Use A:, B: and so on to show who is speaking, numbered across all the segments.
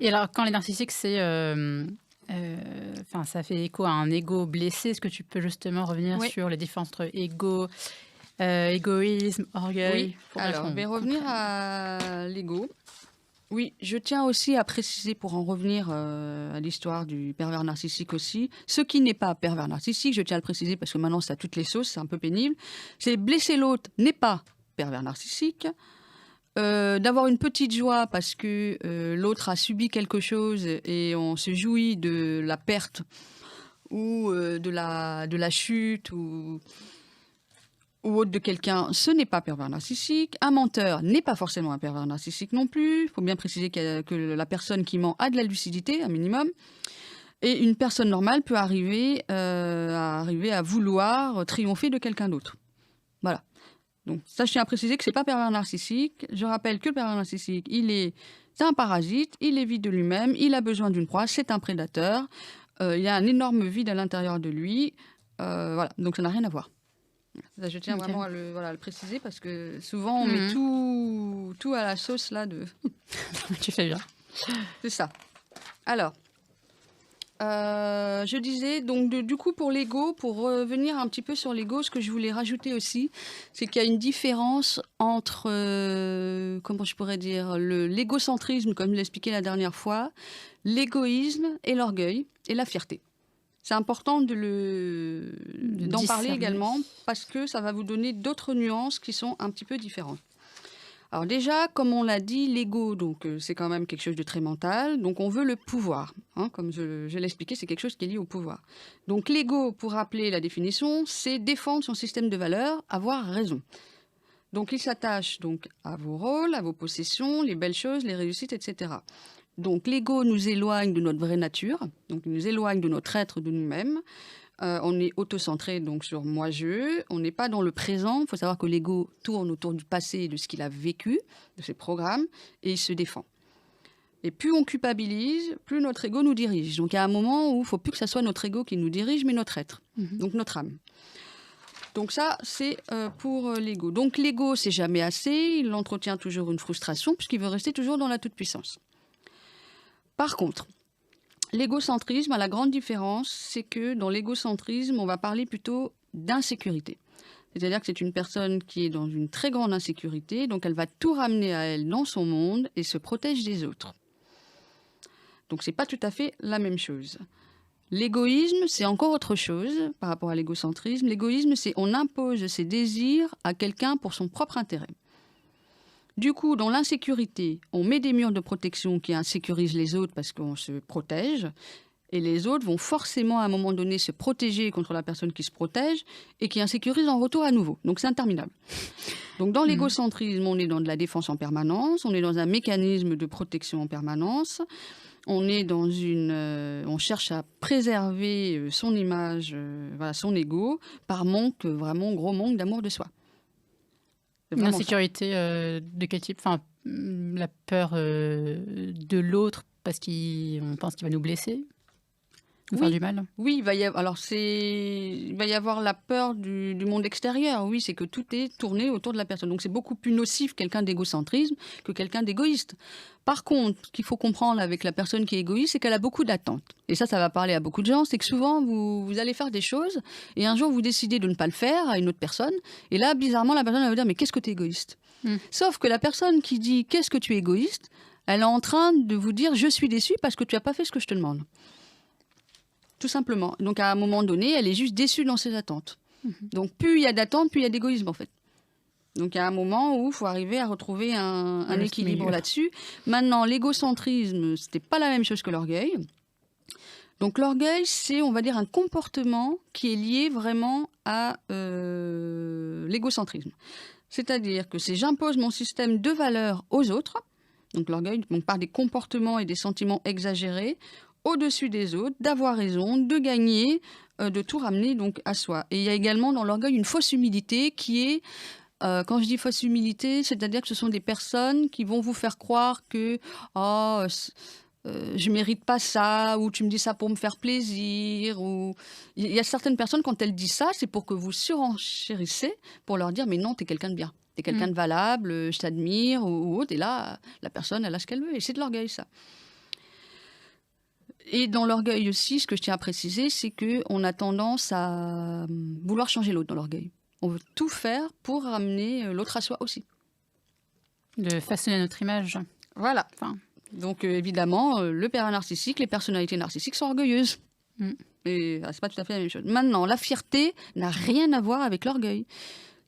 A: Et alors, quand les narcissiques, enfin, ça fait écho à un ego blessé. Est-ce que tu peux justement revenir
B: Oui,
A: sur les différences entre égoïsme,
B: oui.
A: orgueil, pour bien
B: Alors, je
A: qu'on
B: vais revenir
A: comprenne?
B: à l'ego. Oui, je tiens aussi à préciser, pour en revenir à l'histoire du pervers narcissique aussi, ce qui n'est pas pervers narcissique, je tiens à le préciser parce que maintenant c'est à toutes les sauces, c'est un peu pénible, c'est blesser l'autre n'est pas pervers narcissique. D'avoir une petite joie parce que l'autre a subi quelque chose et on se jouit de la perte ou de la chute ou autre de quelqu'un, ce n'est pas pervers narcissique. Un menteur n'est pas forcément un pervers narcissique non plus. Il faut bien préciser que la personne qui ment a de la lucidité, un minimum. Et une personne normale peut arriver à vouloir triompher de quelqu'un d'autre. Voilà. Donc ça, je tiens à préciser que c'est pas pervers narcissique. Je rappelle que le pervers narcissique, c'est un parasite, il est vide de lui-même, il a besoin d'une proie, c'est un prédateur. Il y a un énorme vide à l'intérieur de lui. Voilà. Donc ça n'a rien à voir. Ça, je tiens vraiment
A: OK.
B: à le préciser parce que souvent on met
A: Mmh.
B: tout à la sauce là de.
A: Tu fais bien.
B: C'est ça. Alors, je disais donc du coup pour l'ego, pour revenir un petit peu sur l'ego, ce que je voulais rajouter aussi, c'est qu'il y a une différence entre comment je pourrais dire l'égocentrisme, comme je l'expliquais la dernière fois, l'égoïsme et l'orgueil et la fierté. C'est important
A: De
B: d'en parler
A: discerner.
B: également parce que ça va vous donner d'autres nuances qui sont un petit peu différentes. Alors déjà, comme on l'a dit, l'ego, donc c'est quand même quelque chose de très mental. Donc on veut le pouvoir, hein, comme je l'ai expliqué, c'est quelque chose qui est lié au pouvoir. Donc l'ego, pour rappeler la définition, c'est défendre son système de valeurs, avoir raison. Donc il s'attache donc à vos rôles, à vos possessions, les belles choses, les réussites, etc. Donc l'ego nous éloigne de notre vraie nature, donc il nous éloigne de notre être, de nous-mêmes. On est autocentré donc sur moi-je. On n'est pas dans le présent. Il faut savoir que l'ego tourne autour du passé et de ce qu'il a vécu, de ses programmes, et il se défend. Et plus on culpabilise, plus notre ego nous dirige. Donc il y a un moment où il ne faut plus que ce soit notre ego qui nous dirige, mais notre être,
A: Mmh.
B: donc notre âme. Donc ça, c'est pour l'ego. Donc l'ego, c'est jamais assez. Il entretient toujours une frustration puisqu'il veut rester toujours dans la toute-puissance. Par contre, l'égocentrisme a la grande différence, c'est que dans l'égocentrisme, on va parler plutôt d'insécurité. C'est-à-dire que c'est une personne qui est dans une très grande insécurité, donc elle va tout ramener à elle dans son monde et se protège des autres. Donc c'est pas tout à fait la même chose. L'égoïsme, c'est encore autre chose par rapport à l'égocentrisme. L'égoïsme, c'est on impose ses désirs à quelqu'un pour son propre intérêt. Du coup, dans l'insécurité, on met des murs de protection qui insécurisent les autres parce qu'on se protège. Et les autres vont forcément à un moment donné se protéger contre la personne qui se protège et qui insécurise en retour à nouveau. Donc c'est interminable. Donc dans
A: Mmh.
B: l'égocentrisme, on est dans de la défense en permanence, on est dans un mécanisme de protection en permanence, on cherche à préserver son image, voilà, son ego, par manque, vraiment gros manque d'amour de soi. C'est
A: Une
B: vraiment ça.
A: insécurité, de quel type? Enfin, la peur, de l'autre parce qu'on pense qu'il va nous blesser, nous faire du
B: Oui,
A: mal?
B: oui, il va y avoir la peur du monde extérieur. Oui, c'est que tout est tourné autour de la personne. Donc c'est beaucoup plus nocif quelqu'un d'égocentrisme que quelqu'un d'égoïste. Par contre, ce qu'il faut comprendre avec la personne qui est égoïste, c'est qu'elle a beaucoup d'attentes. Et ça va parler à beaucoup de gens. C'est que souvent, vous allez faire des choses et un jour, vous décidez de ne pas le faire à une autre personne. Et là, bizarrement, la personne elle va vous dire, mais qu'est-ce que tu es égoïste?
A: Mmh.
B: Sauf que la personne qui dit, qu'est-ce que tu es égoïste? Elle est en train de vous dire, je suis déçue parce que tu n'as pas fait ce que je te demande. Tout simplement. Donc à un moment donné, elle est juste déçue dans ses attentes.
A: Mmh.
B: Donc plus il y a d'attentes, plus il y a d'égoïsme en fait. Donc il y a un moment où il faut arriver à retrouver un
A: Le juste
B: équilibre
A: milieu.
B: là-dessus. Maintenant, l'égocentrisme, c'était pas la même chose que l'orgueil. Donc l'orgueil, c'est, on va dire, un comportement qui est lié vraiment à l'égocentrisme. C'est-à-dire que c'est j'impose mon système de valeurs aux autres. Donc l'orgueil, donc par des comportements et des sentiments exagérés, au-dessus des autres, d'avoir raison, de gagner, de tout ramener donc à soi. Et il y a également dans l'orgueil une fausse humilité qui est, quand je dis fausse humilité, c'est-à-dire que ce sont des personnes qui vont vous faire croire que oh, je mérite pas ça, ou tu me dis ça pour me faire plaisir, ou il y a certaines personnes quand elles disent ça, c'est pour que vous surenchérissez pour leur dire mais non, t'es quelqu'un de bien. T'es quelqu'un
A: Mmh.
B: de valable, je t'admire, ou autre. Et là, la personne, elle a ce qu'elle veut. Et c'est de l'orgueil, ça. Et dans l'orgueil aussi, ce que je tiens à préciser, c'est qu'on a tendance à vouloir changer l'autre dans l'orgueil. On veut tout faire pour ramener l'autre à soi aussi.
A: De façonner notre image.
B: Voilà.
A: Enfin.
B: Donc évidemment, le pervers narcissique, les personnalités narcissiques sont orgueilleuses.
A: Mm.
B: Et c'est pas tout à fait la même chose. Maintenant, la fierté n'a rien à voir avec l'orgueil.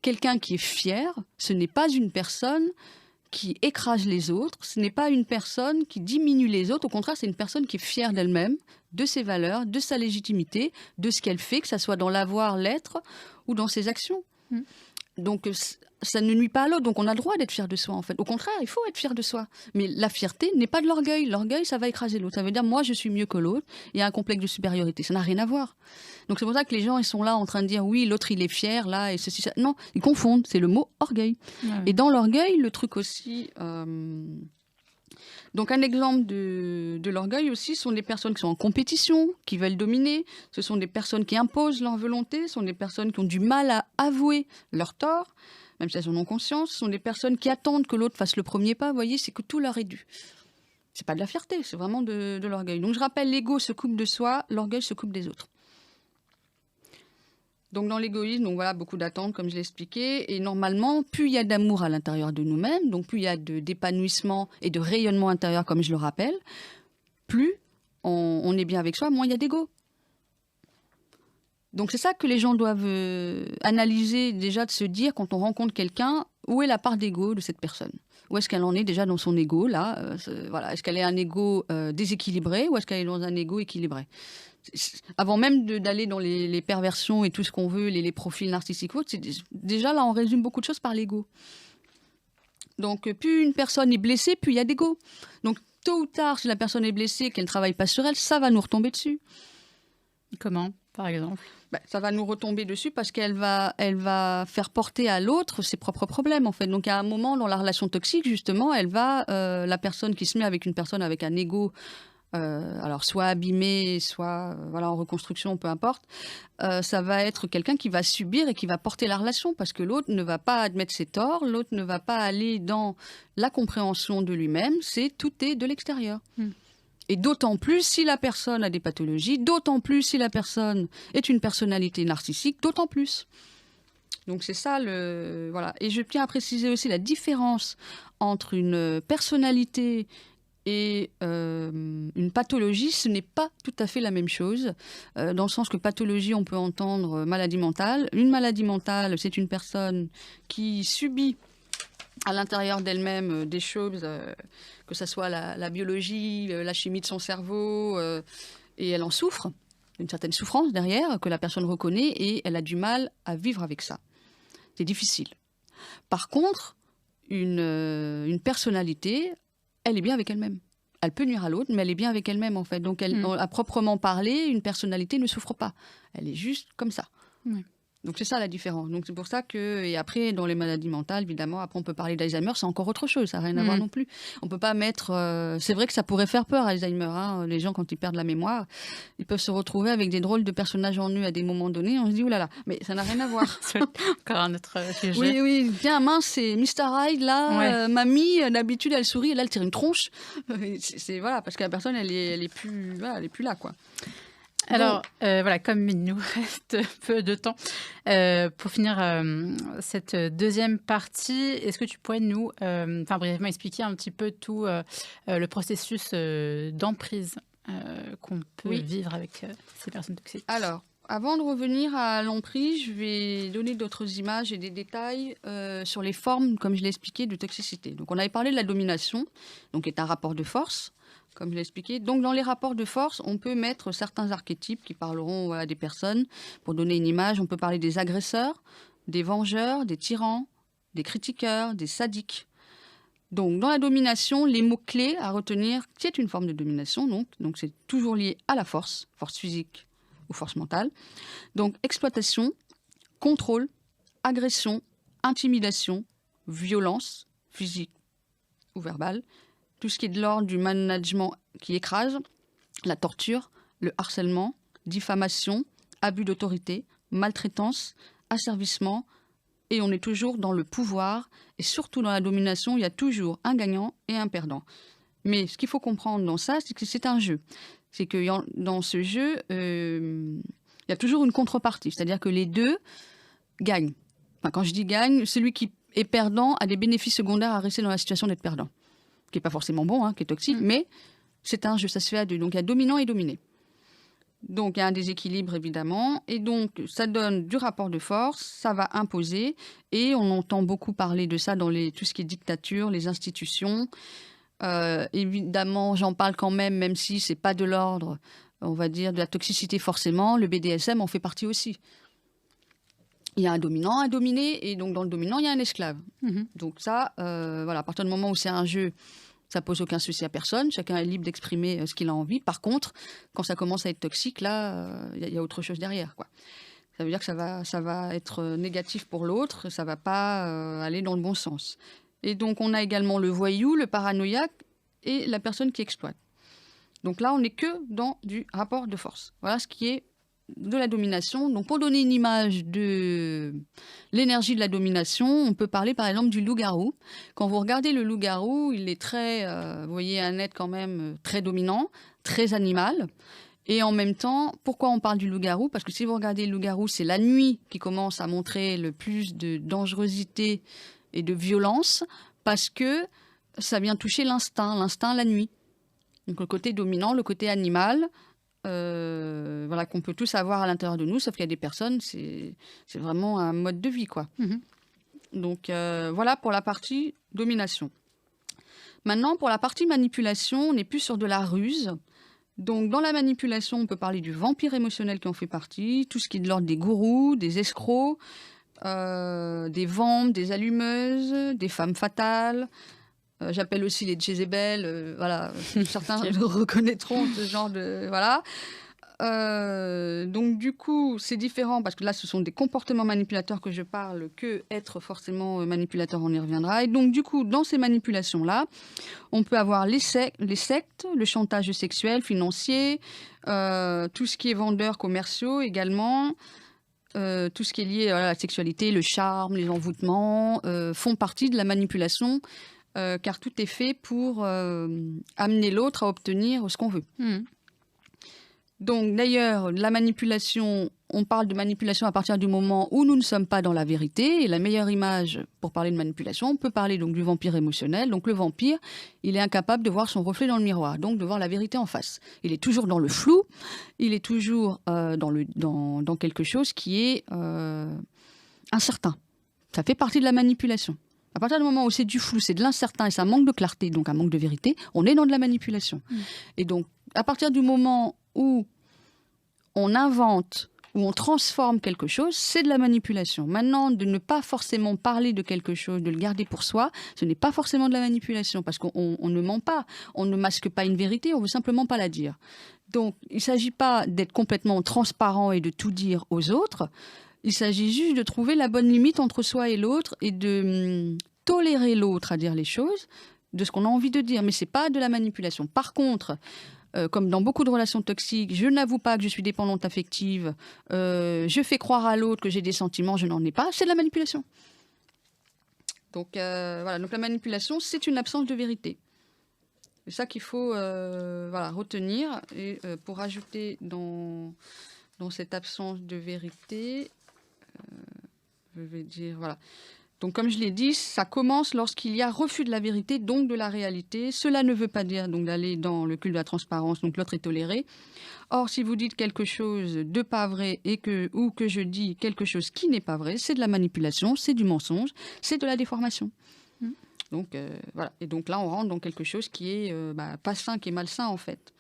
B: Quelqu'un qui est fier, ce n'est pas une personne qui écrase les autres, ce n'est pas une personne qui diminue les autres, au contraire, c'est une personne qui est fière d'elle-même, de ses valeurs, de sa légitimité, de ce qu'elle fait, que ce soit dans l'avoir, l'être ou dans ses actions.
A: Mm.
B: Donc ça ne nuit pas à l'autre, donc on a le droit d'être fier de soi en fait. Au contraire, il faut être fier de soi. Mais la fierté n'est pas de l'orgueil. L'orgueil, ça va écraser l'autre. Ça veut dire moi je suis mieux que l'autre. Il y a un complexe de supériorité. Ça n'a rien à voir. Donc c'est pour ça que les gens ils sont là en train de dire oui l'autre il est fier là et ceci ça. Non, ils confondent. C'est le mot orgueil.
A: Ah oui.
B: Et dans l'orgueil, le truc aussi. Donc un exemple de l'orgueil aussi, ce sont des personnes qui sont en compétition, qui veulent dominer. Ce sont des personnes qui imposent leur volonté. Ce sont des personnes qui ont du mal à avouer leur tort, même si elles en ont conscience. Ce sont des personnes qui attendent que l'autre fasse le premier pas. Vous voyez, c'est que tout leur est dû. C'est pas de la fierté, c'est vraiment de l'orgueil. Donc je rappelle, l'ego se coupe de soi, l'orgueil se coupe des autres. Donc dans l'égoïsme, donc voilà, beaucoup d'attentes, comme je l'ai expliqué. Et normalement, plus il y a d'amour à l'intérieur de nous-mêmes, donc plus il y a d'épanouissement et de rayonnement intérieur, comme je le rappelle, plus on est bien avec soi, moins il y a d'ego. Donc c'est ça que les gens doivent analyser déjà, de se dire quand on rencontre quelqu'un, où est la part d'ego de cette personne ? Où est-ce qu'elle en est déjà dans son ego là voilà. Est-ce qu'elle est un ego déséquilibré ou est-ce qu'elle est dans un ego équilibré ? Avant même d'aller dans les perversions et tout ce qu'on veut, les profils narcissiques, déjà là on résume beaucoup de choses par l'ego. Donc plus une personne est blessée, plus il y a d'ego. Donc tôt ou tard, si la personne est blessée et qu'elle ne travaille pas sur elle, ça va nous retomber dessus.
A: Comment, par exemple ?
B: Ça va nous retomber dessus parce qu'elle va faire porter à l'autre ses propres problèmes en fait. Donc à un moment dans la relation toxique justement, la personne qui se met avec une personne avec un ego alors soit abîmé, soit en reconstruction, peu importe, ça va être quelqu'un qui va subir et qui va porter la relation parce que l'autre ne va pas admettre ses torts, l'autre ne va pas aller dans la compréhension de lui-même, tout est de l'extérieur. Et d'autant plus si la personne a des pathologies, d'autant plus si la personne est une personnalité narcissique, d'autant plus. Donc c'est ça voilà. Et je tiens à préciser aussi la différence entre une personnalité et une pathologie, ce n'est pas tout à fait la même chose, dans le sens que pathologie, on peut entendre maladie mentale. Une maladie mentale, c'est une personne qui subit à l'intérieur d'elle-même des choses, que ce soit la biologie, la chimie de son cerveau, et elle en souffre, une certaine souffrance derrière, que la personne reconnaît, et elle a du mal à vivre avec ça. C'est difficile. Par contre, une personnalité, elle est bien avec elle-même. Elle peut nuire à l'autre, mais elle est bien avec elle-même, en fait. Donc, à proprement parler, une personnalité ne souffre pas. Elle est juste comme ça. Donc, c'est ça la différence. Donc, c'est pour ça que... Et après, dans les maladies mentales, évidemment, après, on peut parler d'Alzheimer, c'est encore autre chose. Ça n'a rien à voir non plus. On ne peut pas mettre... c'est vrai que ça pourrait faire peur, Alzheimer. Hein. Les gens, quand ils perdent la mémoire, ils peuvent se retrouver avec des drôles de personnages en nu à des moments donnés. On se dit, oulala, mais ça n'a rien à voir.
A: C'est encore un autre sujet.
B: Oui. Tiens, mince, c'est Mr. Hyde, là. Mamie, d'habitude, elle sourit, et là, elle tire une tronche. Voilà, parce que la personne, elle est plus là, quoi.
A: Alors, comme il nous reste peu de temps, pour finir cette deuxième partie, est-ce que tu pourrais nous, brièvement expliquer un petit peu tout le processus d'emprise qu'on peut vivre avec ces personnes toxiques ?
B: Alors, avant de revenir à l'emprise, je vais donner d'autres images et des détails sur les formes, comme je l'ai expliqué, de toxicité. Donc, on avait parlé de la domination, donc qui est un rapport de force. Comme je l'ai expliqué. Donc, dans les rapports de force, on peut mettre certains archétypes qui parleront à des personnes. Pour donner une image, on peut parler des agresseurs, des vengeurs, des tyrans, des critiqueurs, des sadiques. Donc, dans la domination, les mots-clés à retenir, qui est une forme de domination, donc c'est toujours lié à la force physique ou force mentale. Donc, exploitation, contrôle, agression, intimidation, violence physique ou verbale, tout ce qui est de l'ordre du management qui écrase, la torture, le harcèlement, diffamation, abus d'autorité, maltraitance, asservissement, et on est toujours dans le pouvoir, et surtout dans la domination, il y a toujours un gagnant et un perdant. Mais ce qu'il faut comprendre dans ça, c'est que c'est un jeu. C'est que dans ce jeu, il y a toujours une contrepartie. C'est-à-dire que les deux gagnent. Enfin, quand je dis gagne, celui qui est perdant a des bénéfices secondaires à rester dans la situation d'être perdant. Qui n'est pas forcément bon, qui est toxique, mais c'est un jeu, ça se fait à deux. Donc il y a dominant et dominé. Donc il y a un déséquilibre évidemment. Et donc ça donne du rapport de force, ça va imposer. Et on entend beaucoup parler de ça dans tout ce qui est dictature, les institutions. Évidemment, j'en parle quand même si c'est pas de l'ordre, on va dire, de la toxicité forcément. Le BDSM en fait partie aussi. Il y a un dominant, un dominé, et donc dans le dominant, il y a un esclave. Donc ça, voilà, à partir du moment où c'est un jeu, ça pose aucun souci à personne. Chacun est libre d'exprimer ce qu'il a envie. Par contre, quand ça commence à être toxique, là, il y a autre chose derrière, quoi. Ça veut dire que ça va être négatif pour l'autre, ça va pas aller dans le bon sens. Et donc, on a également le voyou, le paranoïaque et la personne qui exploite. Donc là, on n'est que dans du rapport de force. Voilà ce qui est de la domination. Donc, pour donner une image de l'énergie de la domination, on peut parler par exemple du loup-garou. Quand vous regardez le loup-garou, il est très, vous voyez, un être quand même très dominant, très animal. Et en même temps, pourquoi on parle du loup-garou? Parce que si vous regardez le loup-garou, c'est la nuit qui commence à montrer le plus de dangerosité et de violence, parce que ça vient toucher l'instinct la nuit. Donc le côté dominant, le côté animal, voilà, qu'on peut tous avoir à l'intérieur de nous, sauf qu'il y a des personnes, c'est vraiment un mode de vie, quoi. Donc voilà pour la partie domination. Maintenant, pour la partie manipulation, on n'est plus sur de la ruse. Donc dans la manipulation, on peut parler du vampire émotionnel qui en fait partie, tout ce qui est de l'ordre des gourous, des escrocs, des vampes, des allumeuses, des femmes fatales. J'appelle aussi les Jezebel. Voilà, certains reconnaîtront ce genre de... Voilà. Donc du coup, c'est différent parce que là, ce sont des comportements manipulateurs que je parle, que être forcément manipulateur, on y reviendra. Et donc du coup, dans ces manipulations-là, on peut avoir les sectes, le chantage sexuel, financier, tout ce qui est vendeurs commerciaux également. Tout ce qui est lié à la sexualité, le charme, les envoûtements, font partie de la manipulation, car tout est fait pour amener l'autre à obtenir ce qu'on veut. Donc d'ailleurs, la manipulation, on parle de manipulation à partir du moment où nous ne sommes pas dans la vérité. Et la meilleure image pour parler de manipulation, on peut parler donc du vampire émotionnel. Donc le vampire, il est incapable de voir son reflet dans le miroir, donc de voir la vérité en face. Il est toujours dans le flou, il est toujours dans quelque chose qui est incertain. Ça fait partie de la manipulation. À partir du moment où c'est du flou, c'est de l'incertain et ça manque de clarté, donc un manque de vérité, on est dans de la manipulation. Et donc, à partir du moment où on invente, où on transforme quelque chose, c'est de la manipulation. Maintenant, de ne pas forcément parler de quelque chose, de le garder pour soi, ce n'est pas forcément de la manipulation, parce qu'on ne ment pas, on ne masque pas une vérité, on veut simplement pas la dire. Donc, il ne s'agit pas d'être complètement transparent et de tout dire aux autres, il s'agit juste de trouver la bonne limite entre soi et l'autre et de tolérer l'autre à dire les choses, de ce qu'on a envie de dire, mais ce n'est pas de la manipulation. Par contre, comme dans beaucoup de relations toxiques, je n'avoue pas que je suis dépendante affective, je fais croire à l'autre que j'ai des sentiments, je n'en ai pas, c'est de la manipulation. Donc voilà, donc la manipulation, c'est une absence de vérité. C'est ça qu'il faut retenir. Et pour ajouter dans cette absence de vérité, je vais dire, voilà. Donc, comme je l'ai dit, ça commence lorsqu'il y a refus de la vérité, donc de la réalité. Cela ne veut pas dire donc d'aller dans le culte de la transparence, donc l'autre est toléré. Or, si vous dites quelque chose de pas vrai ou que je dis quelque chose qui n'est pas vrai, c'est de la manipulation, c'est du mensonge, c'est de la déformation. Donc, voilà. Et donc là, on rentre dans quelque chose qui est pas sain, qui est malsain, en fait.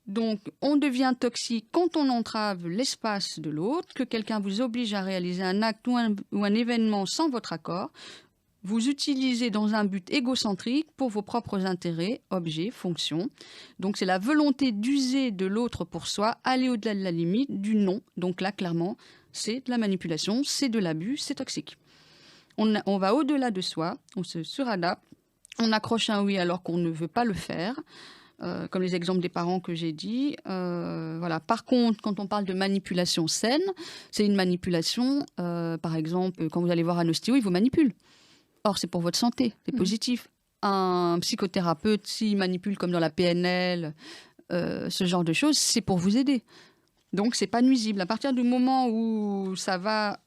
B: Donc, on devient toxique quand on entrave l'espace de l'autre, que quelqu'un vous oblige à réaliser un acte ou un événement sans votre accord. Vous utilisez dans un but égocentrique pour vos propres intérêts, objets, fonctions. Donc, c'est la volonté d'user de l'autre pour soi, aller au-delà de la limite, du non. Donc là, clairement, c'est de la manipulation, c'est de l'abus, c'est toxique. On va au-delà de soi, on se suradapte, on accroche un oui alors qu'on ne veut pas le faire. Comme les exemples des parents que j'ai dit. Voilà. Par contre, quand on parle de manipulation saine, c'est une manipulation, par exemple, quand vous allez voir un ostéo, il vous manipule. Or, c'est pour votre santé, c'est positif. un psychothérapeute, s'il manipule comme dans la PNL, ce genre de choses, c'est pour vous aider. Donc, c'est pas nuisible. À partir du moment où ça va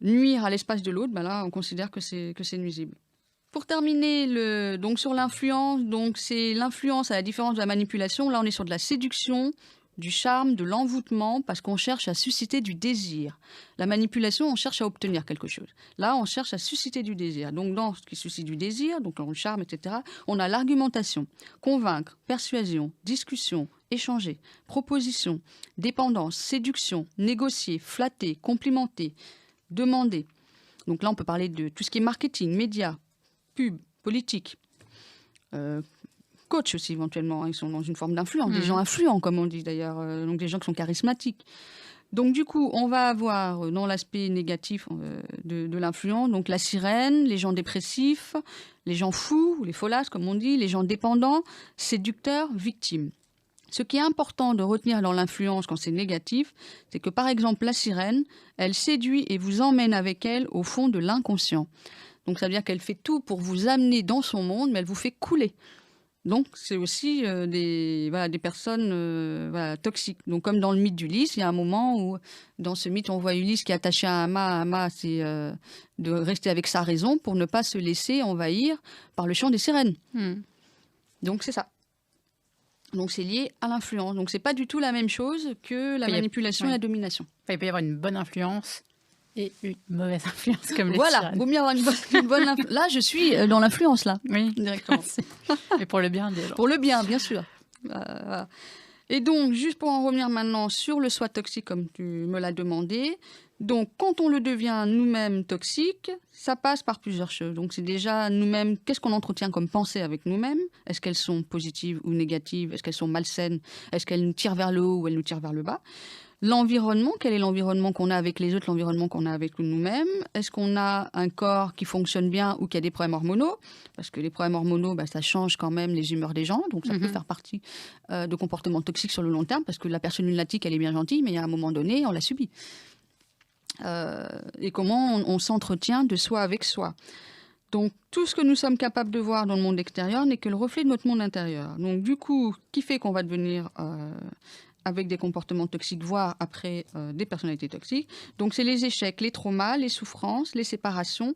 B: nuire à l'espace de l'autre, ben là, on considère que c'est nuisible. Pour terminer, donc sur l'influence, donc c'est l'influence à la différence de la manipulation. Là, on est sur de la séduction, du charme, de l'envoûtement, parce qu'on cherche à susciter du désir. La manipulation, on cherche à obtenir quelque chose. Là, on cherche à susciter du désir. Donc, dans ce qui suscite du désir, donc dans le charme, etc., on a l'argumentation, convaincre, persuasion, discussion, échanger, proposition, dépendance, séduction, négocier, flatter, complimenter, demander. Donc là, on peut parler de tout ce qui est marketing, médias, pub, politique, coach aussi éventuellement, hein, ils sont dans une forme d'influence, des gens influents comme on dit d'ailleurs, donc des gens qui sont charismatiques. Donc du coup, on va avoir dans l'aspect négatif de l'influence, donc la sirène, les gens dépressifs, les gens fous, ou les folasses comme on dit, les gens dépendants, séducteurs, victimes. Ce qui est important de retenir dans l'influence quand c'est négatif, c'est que par exemple la sirène, elle séduit et vous emmène avec elle au fond de l'inconscient. Donc ça veut dire qu'elle fait tout pour vous amener dans son monde, mais elle vous fait couler. Donc c'est aussi des personnes toxiques. Donc comme dans le mythe d'Ulysse, il y a un moment où dans ce mythe on voit Ulysse qui est attaché à un mât. Un mât, c'est de rester avec sa raison pour ne pas se laisser envahir par le chant des sirènes. Donc c'est ça. Donc c'est lié à l'influence. Donc c'est pas du tout la même chose que la manipulation et la domination.
A: Il peut y avoir une bonne influence et une mauvaise influence comme les
B: Voilà,
A: sirènes.
B: vaut mieux avoir une bonne influence. Là, je suis dans l'influence, là.
A: Oui,
B: directement.
A: Mais pour le bien des gens.
B: Pour le bien, bien sûr. Voilà. Et donc, juste pour en revenir maintenant sur le soi toxique, comme tu me l'as demandé. Donc, quand on le devient nous-mêmes toxique, ça passe par plusieurs choses. Donc, c'est déjà nous-mêmes, qu'est-ce qu'on entretient comme pensée avec nous-mêmes? Est-ce qu'elles sont positives ou négatives? Est-ce qu'elles sont malsaines? Est-ce qu'elles nous tirent vers le haut ou elles nous tirent vers le bas? L'environnement, quel est l'environnement qu'on a avec les autres, l'environnement qu'on a avec nous-mêmes? Est-ce qu'on a un corps qui fonctionne bien ou qui a des problèmes hormonaux? Parce que les problèmes hormonaux, ça change quand même les humeurs des gens, donc ça peut faire partie de comportements toxiques sur le long terme, parce que la personne lunatique, elle est bien gentille, mais à un moment donné, on la subit. Et comment on s'entretient de soi avec soi. Donc, tout ce que nous sommes capables de voir dans le monde extérieur n'est que le reflet de notre monde intérieur. Donc, du coup, qui fait qu'on va devenir avec des comportements toxiques, voire après des personnalités toxiques. Donc, c'est les échecs, les traumas, les souffrances, les séparations,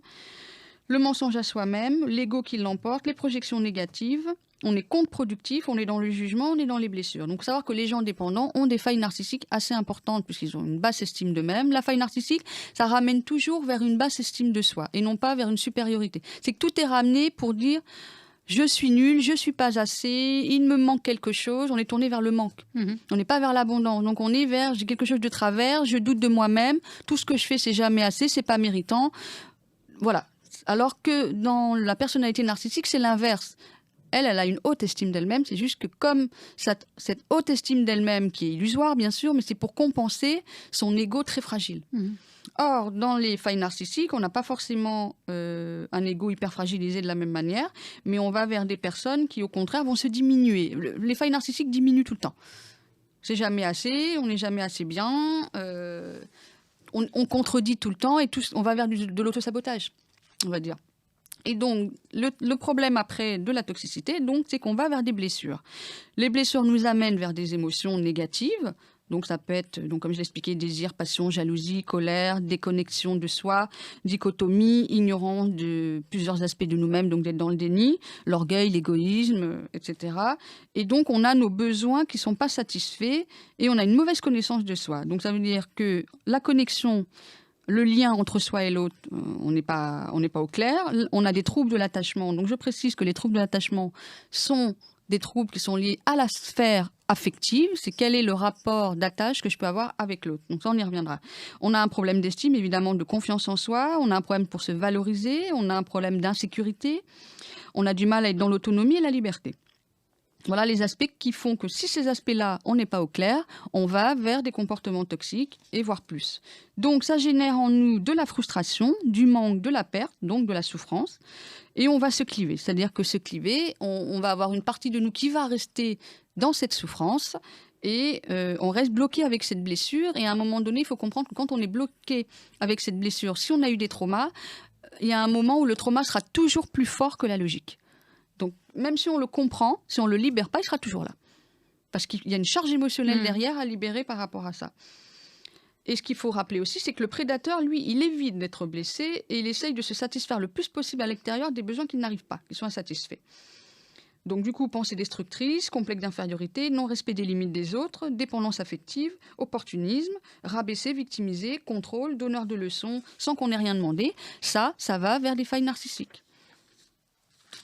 B: le mensonge à soi-même, l'ego qui l'emporte, les projections négatives. On est contre-productif, on est dans le jugement, on est dans les blessures. Donc, savoir que les gens dépendants ont des failles narcissiques assez importantes puisqu'ils ont une basse estime d'eux-mêmes. La faille narcissique, ça ramène toujours vers une basse estime de soi et non pas vers une supériorité. C'est que tout est ramené pour dire... Je suis nul, je suis pas assez, il me manque quelque chose. On est tourné vers le manque. On n'est pas vers l'abondance. Donc on est vers j'ai quelque chose de travers, je doute de moi-même. Tout ce que je fais, c'est jamais assez, c'est pas méritant. Voilà. Alors que dans la personnalité narcissique, c'est l'inverse. Elle a une haute estime d'elle-même. C'est juste que comme cette haute estime d'elle-même qui est illusoire, bien sûr, mais c'est pour compenser son ego très fragile. Or, dans les failles narcissiques, on n'a pas forcément un ego hyper fragilisé de la même manière, mais on va vers des personnes qui, au contraire, vont se diminuer. Les failles narcissiques diminuent tout le temps. C'est jamais assez, on n'est jamais assez bien, on contredit tout le temps et on va vers de l'autosabotage, on va dire. Et donc, le problème après de la toxicité, donc, c'est qu'on va vers des blessures. Les blessures nous amènent vers des émotions négatives. Donc, ça peut être, donc, comme je l'expliquais, désir, passion, jalousie, colère, déconnexion de soi, dichotomie, ignorance de plusieurs aspects de nous-mêmes, donc d'être dans le déni, l'orgueil, l'égoïsme, etc. Et donc, on a nos besoins qui ne sont pas satisfaits et on a une mauvaise connaissance de soi. Donc, ça veut dire que la connexion, le lien entre soi et l'autre, on n'est pas au clair. On a des troubles de l'attachement. Donc, je précise que les troubles de l'attachement sont des troubles qui sont liés à la sphère affective, c'est quel est le rapport d'attache que je peux avoir avec l'autre. Donc ça, on y reviendra. On a un problème d'estime, évidemment, de confiance en soi, on a un problème pour se valoriser, on a un problème d'insécurité, on a du mal à être dans l'autonomie et la liberté. Voilà les aspects qui font que si ces aspects-là, on n'est pas au clair, on va vers des comportements toxiques et voire plus. Donc ça génère en nous de la frustration, du manque, de la perte, donc de la souffrance. Et on va se cliver. C'est-à-dire que se cliver, on va avoir une partie de nous qui va rester dans cette souffrance et on reste bloqué avec cette blessure. Et à un moment donné, il faut comprendre que quand on est bloqué avec cette blessure, si on a eu des traumas, il y a un moment où le trauma sera toujours plus fort que la logique. Donc, même si on le comprend, si on ne le libère pas, il sera toujours là. Parce qu'il y a une charge émotionnelle derrière à libérer par rapport à ça. Et ce qu'il faut rappeler aussi, c'est que le prédateur, lui, il évite d'être blessé et il essaye de se satisfaire le plus possible à l'extérieur des besoins qu'il n'arrive pas, qui sont insatisfaits. Donc, du coup, pensée destructrice, complexe d'infériorité, non-respect des limites des autres, dépendance affective, opportunisme, rabaisser, victimiser, contrôle, donneur de leçons, sans qu'on ait rien demandé. Ça va vers des failles narcissiques.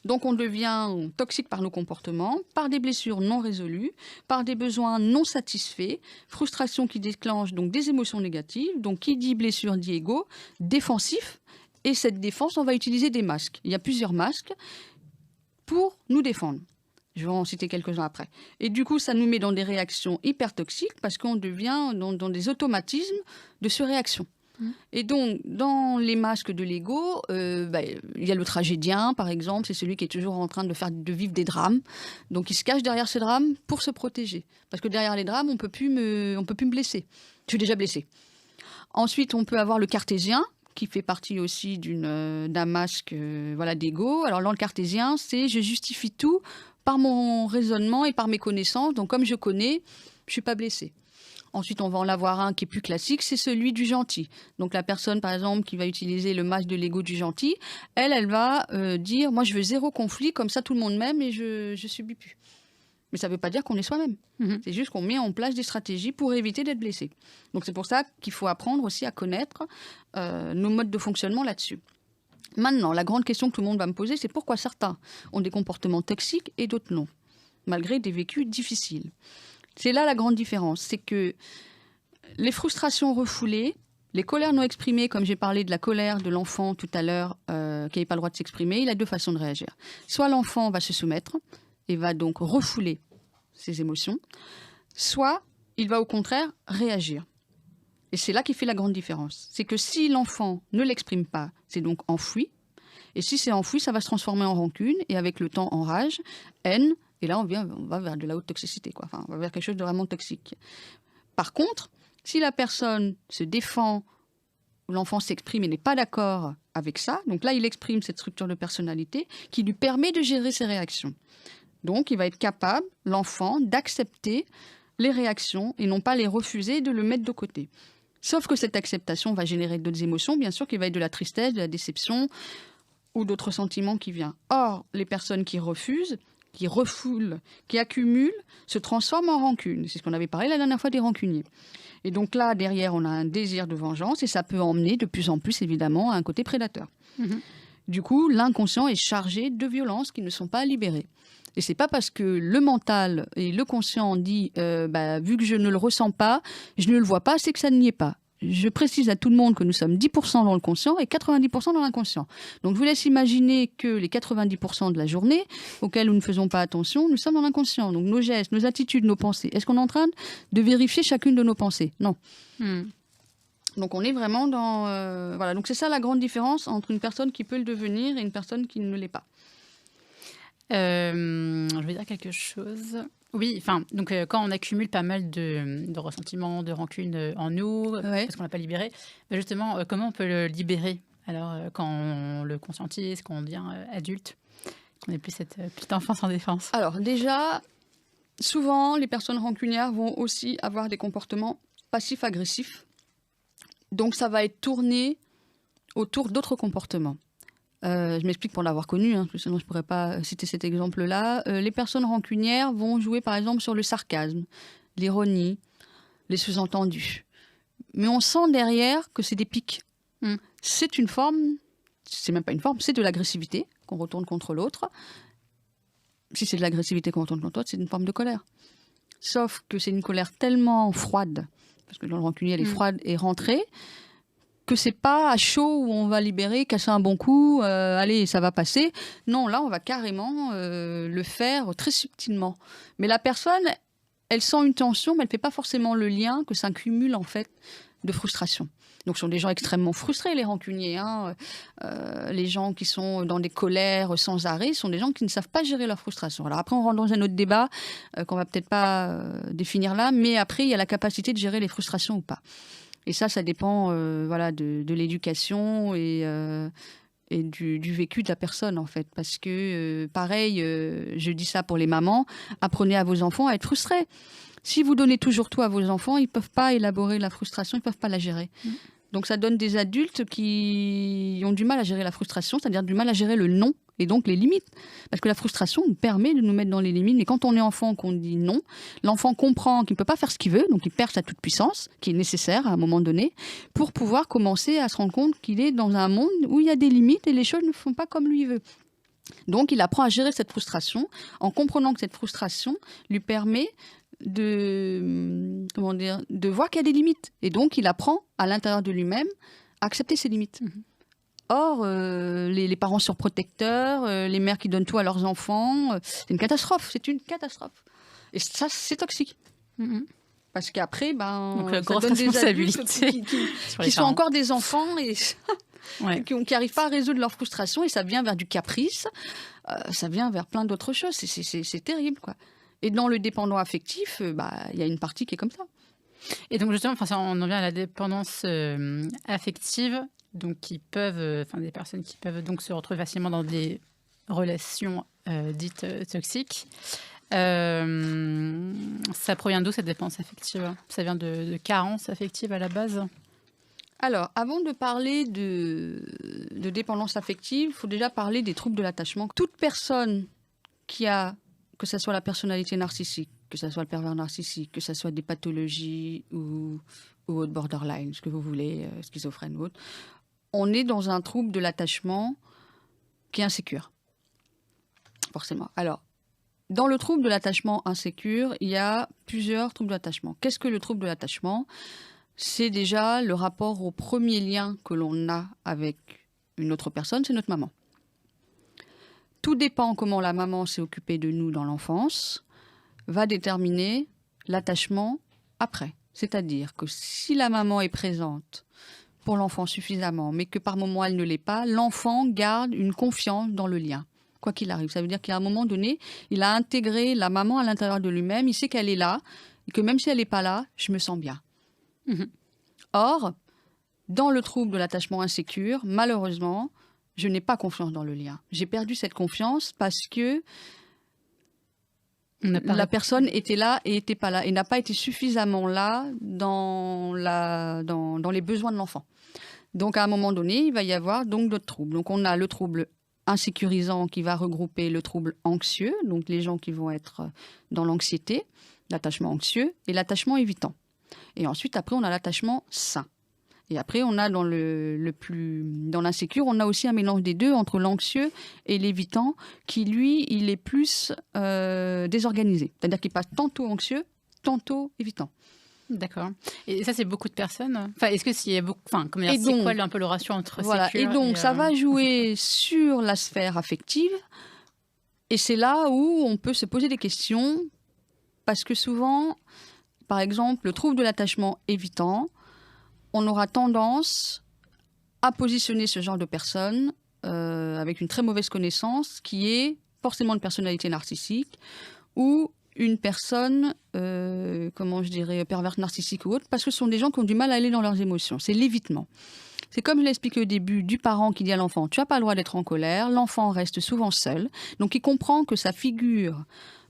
B: Donc, on devient toxique par nos comportements, par des blessures non résolues, par des besoins non satisfaits, frustration qui déclenche donc des émotions négatives. Donc, qui dit blessure dit ego, défensif. Et cette défense, on va utiliser des masques. Il y a plusieurs masques pour nous défendre. Je vais en citer quelques-uns après. Et du coup, ça nous met dans des réactions hyper toxiques parce qu'on devient dans des automatismes de surréaction. Et donc, dans les masques de l'ego, il y a le tragédien, par exemple, c'est celui qui est toujours en train de vivre des drames. Donc, il se cache derrière ces drames pour se protéger. Parce que derrière les drames, on peut plus me blesser. Je suis déjà blessée. Ensuite, on peut avoir le cartésien, qui fait partie aussi d'un masque d'ego. Alors, dans le cartésien, c'est je justifie tout par mon raisonnement et par mes connaissances. Donc, comme je connais, je ne suis pas blessée. Ensuite, on va en avoir un qui est plus classique, c'est celui du gentil. Donc, la personne, par exemple, qui va utiliser le masque de l'ego du gentil, elle va dire « Moi, je veux zéro conflit, comme ça, tout le monde m'aime et je ne subis plus. » Mais ça ne veut pas dire qu'on est soi-même. C'est juste qu'on met en place des stratégies pour éviter d'être blessé. Donc, c'est pour ça qu'il faut apprendre aussi à connaître nos modes de fonctionnement là-dessus. Maintenant, la grande question que tout le monde va me poser, c'est pourquoi certains ont des comportements toxiques et d'autres non, malgré des vécus difficiles. C'est là la grande différence, c'est que les frustrations refoulées, les colères non exprimées, comme j'ai parlé de la colère de l'enfant tout à l'heure, qui n'avait pas le droit de s'exprimer, il a deux façons de réagir. Soit l'enfant va se soumettre et va donc refouler ses émotions, soit il va au contraire réagir. Et c'est là qui fait la grande différence. C'est que si l'enfant ne l'exprime pas, c'est donc enfoui. Et si c'est enfoui, ça va se transformer en rancune et avec le temps en rage, haine. Et là, on va vers de la haute toxicité, quoi. Enfin, on va vers quelque chose de vraiment toxique. Par contre, si la personne se défend, l'enfant s'exprime et n'est pas d'accord avec ça, donc là, il exprime cette structure de personnalité qui lui permet de gérer ses réactions. Donc, il va être capable, l'enfant, d'accepter les réactions et non pas les refuser, de le mettre de côté. Sauf que cette acceptation va générer d'autres émotions, bien sûr, qui va être de la tristesse, de la déception ou d'autres sentiments qui viennent. Or, les personnes qui refusent, qui refoulent, qui accumulent, se transforment en rancune. C'est ce qu'on avait parlé la dernière fois des rancuniers. Et donc là, derrière, on a un désir de vengeance et ça peut emmener de plus en plus, évidemment, à un côté prédateur. Du coup, l'inconscient est chargé de violences qui ne sont pas libérées. Et c'est pas parce que le mental et le conscient dit vu que je ne le ressens pas, je ne le vois pas, c'est que ça n'y est pas. Je précise à tout le monde que nous sommes 10% dans le conscient et 90% dans l'inconscient. Donc je vous laisse imaginer que les 90% de la journée auxquels nous ne faisons pas attention, nous sommes dans l'inconscient. Donc nos gestes, nos attitudes, nos pensées. Est-ce qu'on est en train de vérifier chacune de nos pensées? Non. Donc on est vraiment dans... voilà. Donc c'est ça la grande différence entre une personne qui peut le devenir et une personne qui ne l'est pas.
A: Je veux dire quelque chose. Oui, donc quand on accumule pas mal de ressentiments, de rancunes en nous, parce qu'on l'a pas libéré, justement, comment on peut le libérer alors quand on le conscientise, quand on devient adulte, qu'on n'est plus cette petite enfant sans défense?
B: Alors déjà, souvent, les personnes rancunières vont aussi avoir des comportements passifs-agressifs. Donc ça va être tourné autour d'autres comportements. Je m'explique pour l'avoir connu, sinon je ne pourrais pas citer cet exemple-là. Les personnes rancunières vont jouer par exemple sur le sarcasme, l'ironie, les sous-entendus. Mais on sent derrière que c'est des pics. C'est une forme, c'est même pas une forme, c'est de l'agressivité qu'on retourne contre l'autre. Si c'est de l'agressivité qu'on retourne contre l'autre, c'est une forme de colère. Sauf que c'est une colère tellement froide, parce que dans le rancunier, elle est froide et rentrée, que c'est pas à chaud où on va libérer, casser un bon coup, allez, ça va passer. Non, là, on va carrément le faire très subtilement. Mais la personne, elle sent une tension, mais elle fait pas forcément le lien que ça cumule, en fait, de frustration. Donc, ce sont des gens extrêmement frustrés, les rancuniers. Les gens qui sont dans des colères sans arrêt sont des gens qui ne savent pas gérer leur frustration. Alors après, on rentre dans un autre débat qu'on va peut-être pas définir là, mais après, il y a la capacité de gérer les frustrations ou pas. Et ça dépend de l'éducation et et du vécu de la personne, en fait. Parce que, pareil, je dis ça pour les mamans, apprenez à vos enfants à être frustrés. Si vous donnez toujours tout à vos enfants, ils ne peuvent pas élaborer la frustration, ils ne peuvent pas la gérer. Donc ça donne des adultes qui ont du mal à gérer la frustration, c'est-à-dire du mal à gérer le non et donc les limites. Parce que la frustration nous permet de nous mettre dans les limites. Mais quand on est enfant, qu'on dit non, l'enfant comprend qu'il ne peut pas faire ce qu'il veut, donc il perd sa toute puissance, qui est nécessaire à un moment donné, pour pouvoir commencer à se rendre compte qu'il est dans un monde où il y a des limites et les choses ne font pas comme lui veut. Donc il apprend à gérer cette frustration en comprenant que cette frustration lui permet de voir qu'il y a des limites. Et donc, il apprend à l'intérieur de lui-même à accepter ses limites. Or, les parents surprotecteurs, les mères qui donnent tout à leurs enfants, c'est une catastrophe. C'est une catastrophe. Et ça, c'est toxique. Parce qu'après,
A: Donc,
B: ça
A: grosse
B: donne des
A: responsabilité
B: adultes qui sont encore des enfants et qui n'arrivent pas à résoudre leur frustration. Et ça vient vers du caprice. Ça vient vers plein d'autres choses. C'est terrible, quoi. Et dans le dépendant affectif, y a une partie qui est comme ça.
A: Et donc justement, on en vient à la dépendance affective, donc des personnes qui peuvent donc se retrouver facilement dans des relations dites toxiques. Ça provient d'où cette dépendance affective? Ça vient de carences affectives à la base?
B: Alors, avant de parler de dépendance affective, il faut déjà parler des troubles de l'attachement. Toute personne qui a, que ce soit la personnalité narcissique, que ce soit le pervers narcissique, que ce soit des pathologies ou autre borderline, ce que vous voulez, schizophrène ou autre, on est dans un trouble de l'attachement qui est insécure, forcément. Alors, dans le trouble de l'attachement insécure, il y a plusieurs troubles d'attachement. Qu'est-ce que le trouble de l'attachement? C'est déjà le rapport au premier lien que l'on a avec une autre personne, c'est notre maman. Tout dépend comment la maman s'est occupée de nous dans l'enfance, va déterminer l'attachement après. C'est-à-dire que si la maman est présente pour l'enfant suffisamment, mais que par moment elle ne l'est pas, l'enfant garde une confiance dans le lien, quoi qu'il arrive. Ça veut dire qu'à un moment donné, il a intégré la maman à l'intérieur de lui-même, il sait qu'elle est là, et que même si elle n'est pas là, je me sens bien. Or, dans le trouble de l'attachement insécure, malheureusement, je n'ai pas confiance dans le lien. J'ai perdu cette confiance parce que la personne était là et n'était pas là, et n'a pas été suffisamment là dans les besoins de l'enfant. Donc, à un moment donné, il va y avoir donc d'autres troubles. Donc, on a le trouble insécurisant qui va regrouper le trouble anxieux, donc les gens qui vont être dans l'anxiété, l'attachement anxieux, et l'attachement évitant. Et ensuite, après, on a l'attachement sain. Et après, on a dans l'insécure, on a aussi un mélange des deux entre l'anxieux et l'évitant, qui lui, il est plus désorganisé. C'est-à-dire qu'il passe tantôt anxieux, tantôt évitant.
A: D'accord. Et ça, c'est beaucoup de personnes. Enfin, est-ce que c'est beaucoup. Enfin, c'est quoi un peu le ratio entre
B: voilà.
A: sécure
B: et donc, ça va jouer sur la sphère affective. Et c'est là où on peut se poser des questions, parce que souvent, par exemple, le trouble de l'attachement évitant, on aura tendance à positionner ce genre de personne avec une très mauvaise connaissance, qui est forcément une personnalité narcissique ou une personne, perverse narcissique ou autre, parce que ce sont des gens qui ont du mal à aller dans leurs émotions. C'est l'évitement. C'est comme je l'ai expliqué au début, du parent qui dit à l'enfant « tu n'as pas le droit d'être en colère », l'enfant reste souvent seul, donc il comprend que sa figure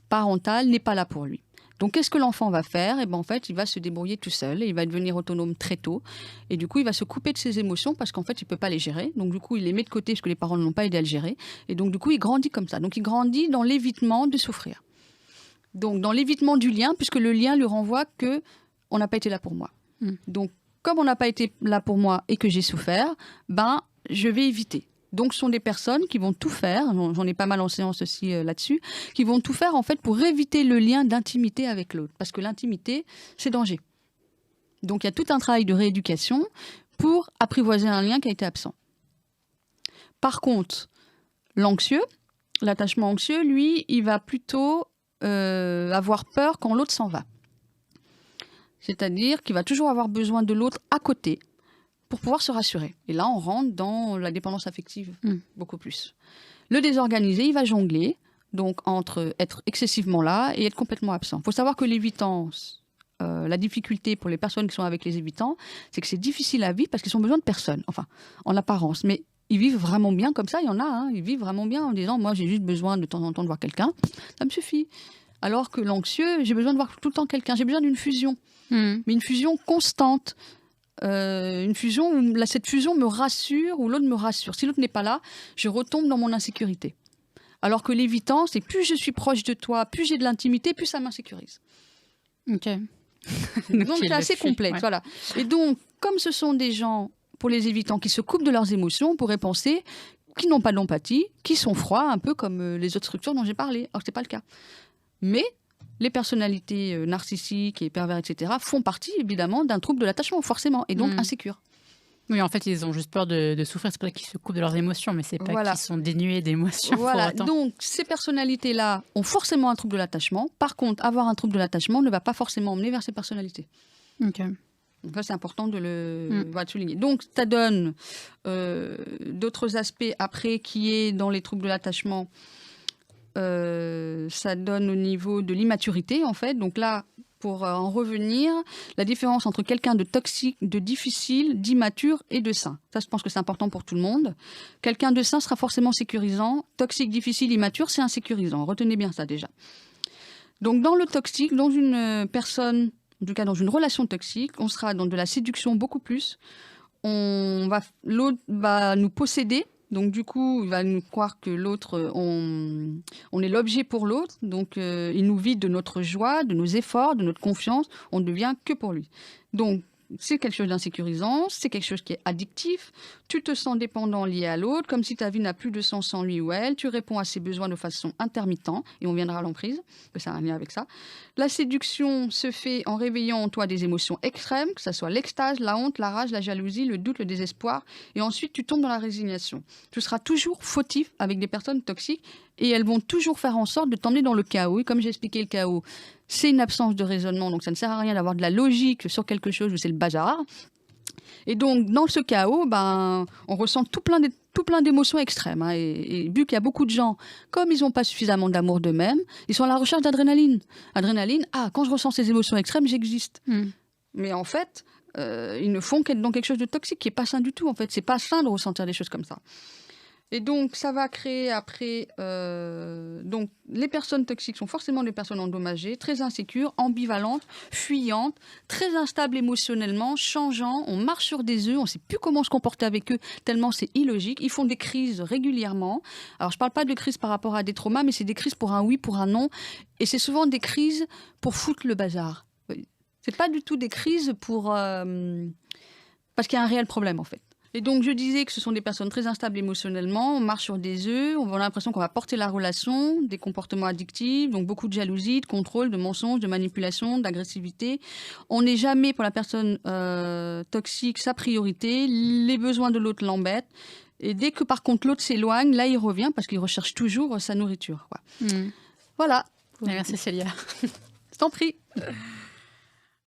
B: parentale n'est pas là pour lui. Donc, qu'est-ce que l'enfant va faire? En fait, il va se débrouiller tout seul, il va devenir autonome très tôt. Et du coup, il va se couper de ses émotions parce qu'en fait, il ne peut pas les gérer. Donc, du coup, il les met de côté parce que les parents ne l'ont pas aidé à le gérer. Et donc, du coup, il grandit comme ça. Donc, il grandit dans l'évitement de souffrir. Donc, dans l'évitement du lien, puisque le lien lui renvoie que on n'a pas été là pour moi. Donc, comme on n'a pas été là pour moi et que j'ai souffert, je vais éviter. Donc, ce sont des personnes qui vont tout faire, j'en ai pas mal en séance aussi là-dessus, qui vont tout faire en fait pour éviter le lien d'intimité avec l'autre. Parce que l'intimité, c'est danger. Donc, il y a tout un travail de rééducation pour apprivoiser un lien qui a été absent. Par contre, l'anxieux, l'attachement anxieux, lui, il va plutôt avoir peur quand l'autre s'en va. C'est-à-dire qu'il va toujours avoir besoin de l'autre à côté pour pouvoir se rassurer. Et là, on rentre dans la dépendance affective beaucoup plus. Le désorganisé, il va jongler donc entre être excessivement là et être complètement absent. Il faut savoir que l'évitant, la difficulté pour les personnes qui sont avec les évitants, c'est que c'est difficile à vivre parce qu'ils ont besoin de personne, enfin, en apparence. Mais ils vivent vraiment bien comme ça, il y en a, hein, ils vivent vraiment bien en disant, moi j'ai juste besoin de temps en temps de voir quelqu'un, ça me suffit. Alors que l'anxieux, j'ai besoin de voir tout le temps quelqu'un, j'ai besoin d'une fusion, mais une fusion constante. Une fusion où cette fusion me rassure ou l'autre me rassure. Si l'autre n'est pas là, je retombe dans mon insécurité. Alors que l'évitant, c'est plus je suis proche de toi, plus j'ai de l'intimité, plus ça m'insécurise.
A: Ok.
B: Donc c'est assez complexe. Ouais. Voilà. Et donc, comme ce sont des gens, pour les évitants, qui se coupent de leurs émotions, on pourrait penser qu'ils n'ont pas d'empathie, qui sont froids, un peu comme les autres structures dont j'ai parlé. Alors que ce n'est pas le cas. Mais les personnalités narcissiques et pervers, etc., font partie évidemment d'un trouble de l'attachement, forcément, et donc insécures.
A: Oui, en fait, ils ont juste peur de souffrir. C'est pour ça qu'ils se coupent de leurs émotions, mais c'est pas qu'ils sont dénués d'émotions.
B: Voilà, donc ces personnalités-là ont forcément un trouble de l'attachement. Par contre, avoir un trouble de l'attachement ne va pas forcément emmener vers ces personnalités.
A: Ok.
B: Donc ça, c'est important de le souligner. Donc, ça donne d'autres aspects après qui est dans les troubles de l'attachement. Ça donne au niveau de l'immaturité, en fait. Donc là, pour en revenir, la différence entre quelqu'un de toxique, de difficile, d'immature et de sain. Ça, je pense que c'est important pour tout le monde. Quelqu'un de sain sera forcément sécurisant. Toxique, difficile, immature, c'est insécurisant. Retenez bien ça déjà. Donc dans le toxique, dans une personne, en tout cas dans une relation toxique, on sera dans de la séduction beaucoup plus. L'autre va nous posséder. Donc du coup, il va nous croire que l'autre, on est l'objet pour l'autre. Donc il nous vide de notre joie, de nos efforts, de notre confiance. On ne devient que pour lui. Donc c'est quelque chose d'insécurisant, c'est quelque chose qui est addictif. Tu te sens dépendant lié à l'autre, comme si ta vie n'a plus de sens sans lui ou elle. Tu réponds à ses besoins de façon intermittente, et on viendra à l'emprise, que ça a un lien avec ça. La séduction se fait en réveillant en toi des émotions extrêmes, que ce soit l'extase, la honte, la rage, la jalousie, le doute, le désespoir. Et ensuite, tu tombes dans la résignation. Tu seras toujours fautif avec des personnes toxiques, et elles vont toujours faire en sorte de t'emmener dans le chaos. Et comme j'ai expliqué, le chaos, c'est une absence de raisonnement, donc ça ne sert à rien d'avoir de la logique sur quelque chose où c'est le bazar. Et donc, dans ce chaos, on ressent tout plein d'émotions extrêmes. Hein. Et vu qu'il y a beaucoup de gens, comme ils n'ont pas suffisamment d'amour d'eux-mêmes, ils sont à la recherche d'adrénaline. Adrénaline, quand je ressens ces émotions extrêmes, j'existe. Mais en fait, ils ne font qu'être dans quelque chose de toxique, qui n'est pas sain du tout. En fait, c'est pas sain de ressentir des choses comme ça. Et donc, ça va créer après... donc, les personnes toxiques sont forcément des personnes endommagées, très insécures, ambivalentes, fuyantes, très instables émotionnellement, changeants. On marche sur des œufs, on ne sait plus comment se comporter avec eux, tellement c'est illogique. Ils font des crises régulièrement. Alors, je ne parle pas de crises par rapport à des traumas, mais c'est des crises pour un oui, pour un non. Et c'est souvent des crises pour foutre le bazar. Ce n'est pas du tout des crises pour... parce qu'il y a un réel problème, en fait. Et donc, je disais que ce sont des personnes très instables émotionnellement, on marche sur des œufs, on a l'impression qu'on va porter la relation, des comportements addictifs, donc beaucoup de jalousie, de contrôle, de mensonges, de manipulation, d'agressivité. On n'est jamais, pour la personne toxique, sa priorité, les besoins de l'autre l'embêtent. Et dès que, par contre, l'autre s'éloigne, là, il revient parce qu'il recherche toujours sa nourriture. Voilà.
A: Merci Célia.
B: Je t'en prie.